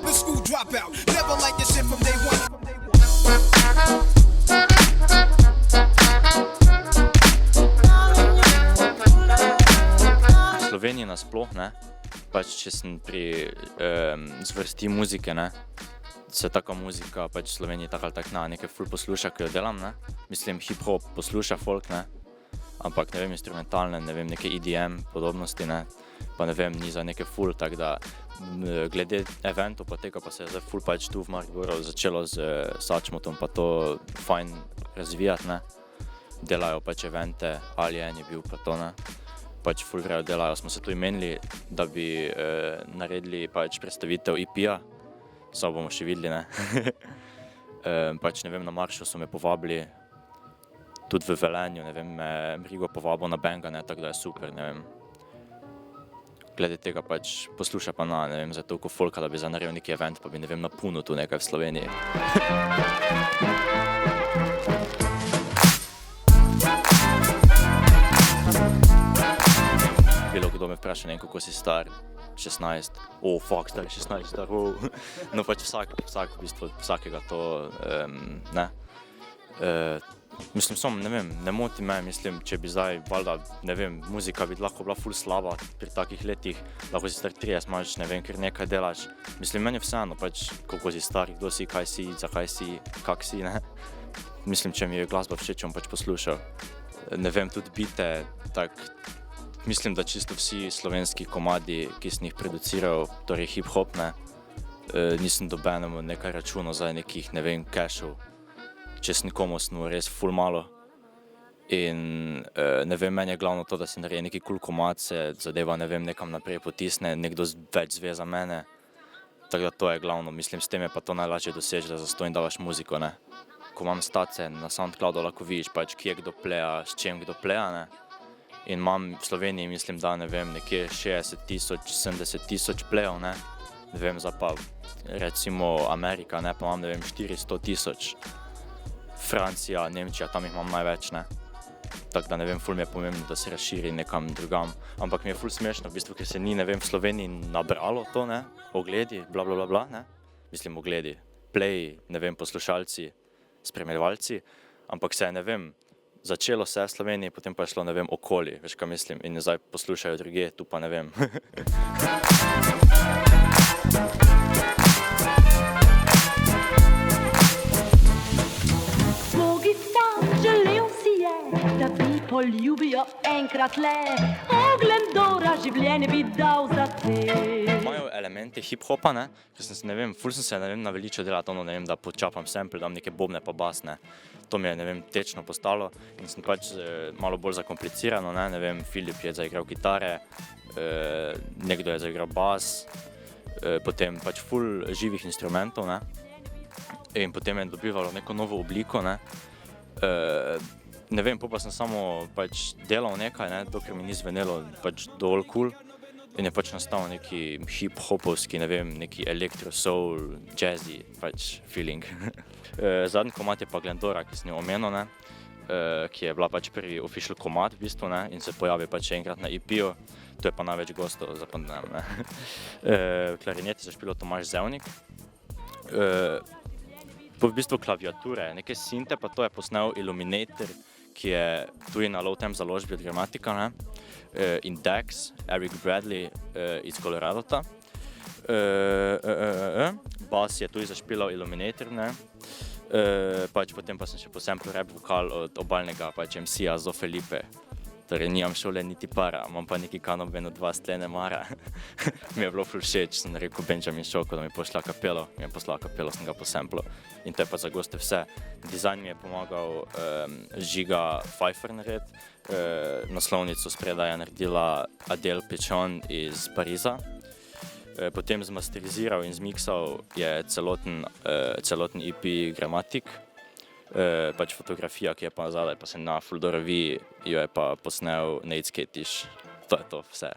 up in school dropout. Never like this shit from day one. V Sloveniji nasploh, ne, pač če sem pri zvrsti muzike, ne, se taka muzika pač v Sloveniji tak ali tak na nekaj ful posluša, ki jo delam, ne, mislim hip-hop posluša folk, ne, ampak ne vem, instrumentalne, ne vem, neke EDM podobnosti, ne, pa ne vem, ni za neke ful, tak da glede eventov pa tega pa se je zdaj ful pač tu v Mariboru začelo z Sačmotom pa to fajn razvijati, ne, delajo pač evente, Alien je bil pa to, ne. Pač ful vrejo delajo, smo se tu imenili, da bi naredili pač predstavitev EP-ja, samo bomo še videli, ne. Pač ne vem, na maršu so me povabili, tudi v Velenju, ne vem, me Mrigo povabil na Benga, ne, tako da je super, ne vem. Glede tega pač posluša pa ne vem, za toliko folka, da bi naredil neki event, pa bi, ne vem, napunil tu nekaj v Sloveniji. Bilo, kdo me vpraša, ne vem, kako si star, 16, fuck, star 16, star, no pač vsak v bistvu, vsakega to, ne. Mislim, ne vem, ne moti me, mislim, če bi zdaj, valjda, ne vem, muzika bi lahko bila ful slaba pri takih letih, lahko si star 30, imaš, ne vem, ker nekaj delaš, mislim, meni je vseeno, pač, koliko si star, kdo si, kaj si, zakaj si, kak si, ne. Mislim, če mi je glasba všeč, bom pač poslušal. Ne vem, tudi bite, tak, mislim, da čisto vsi slovenski komadi, ki sem jih produciral, torej hip-hop, ne, nisem dobenemu nekaj računal za nekih, ne vem, cashov, če sem nikomu snul res ful malo. In ne vem, meni je glavno to, da se naredi neki cool komad, se zadeva, ne vem, nekam naprej potisne, nekdo več zve za mene. Tako da to je glavno, mislim, s tem je pa to najlažje doseči, da zastonj davaš muziko, ne. Ko imam stace na Soundcloudu, lahko vidiš pač, kje kdo pleja, s čem kdo pleja, ne. In imam v Sloveniji, mislim, da, ne vem, nekje 60,000, 70,000 plejev, ne. Ne vem, zdaj pa recimo Amerika, ne, pa imam, ne vem, 400,000. Francija, Nemčija, tam jih imam največ, ne. Tako da, ne vem, ful mi je pomembno, da se razširi nekam drugam. Ampak mi je ful smešno, v bistvu, ker se ni, ne vem, v Sloveniji nabralo to, ne, ogledi, bla, bla, bla, bla, ne. Mislim, ogledi, play, ne vem, poslušalci, spremljevalci, ampak se je, ne vem, začelo se v Sloveniji, potem pa je šlo, ne vem, okoli, veš, kaj mislim, in zdaj poslušajo drugje, tu pa ne vem. Da bi poljubil enkrat le, ogled dora življenje bi dal za te. Imajo elementi hip-hopa, ne, ker sem se, ne vem, ful sem se, ne vem, naveličal delati ono, ne vem, da počapam sample, dam neke bobne pa bas, ne. To mi je, ne vem, tečno postalo in sem pač malo bolj zakomplicirano, ne vem, Filip je zaigral kitare, nekdo je zaigral bas, potem pač ful živih instrumentov, ne, in potem je dobivalo neko novo obliko, ne. Ne vem, pa sem samo pač delal nekaj, ne, dokler mi ni zvenelo pač dovolj cool in je pač nastal neki hip-hopovski, ne vem, neki elektro, soul, jazzy pač feeling. Zadnji komad je pa Glendora, ki sem jo omenil, ne, ki je bila pač prvi official komad v bistvu, ne, in se pojavi pač enkrat na EP-ju, to je pa največ gostov zapomnem, ne. Klarineti zašpilal Tomaž Zevnik, pa v bistvu klaviature, neke sinte, pa to je posnel Illuminator, ki je tudi na Low Temp založbi od Gramatika, ne, in Dex, Eric Bradley iz Coloradota. Bas je tudi zašpilal Illuminator, ne, pač potem pa sem še posampil rap vokal od obalnega pač MC-ja Zo Felipe. Torej, nimam šole niti para, imam pa neki Kanobeno 2 stlene mara. Mi je bilo ful všeč, sem rekel Benjamin Šoko, da mi pošlja kapelo, mi je poslal kapelo, sem ga posamplil. In to je pa za goste vse. Dizajn mi je pomagal Žiga Pfeiffer narediti, naslovnico spredaj je naredila Adele Pichon iz Pariza. Potem zmasteriziral in zmiksal je celoten EP Gramatik. Pač fotografija, ki je pa zadaj, pa se na Fuldoravi, jo je pa posnel Nate Sketiš. To je to vse.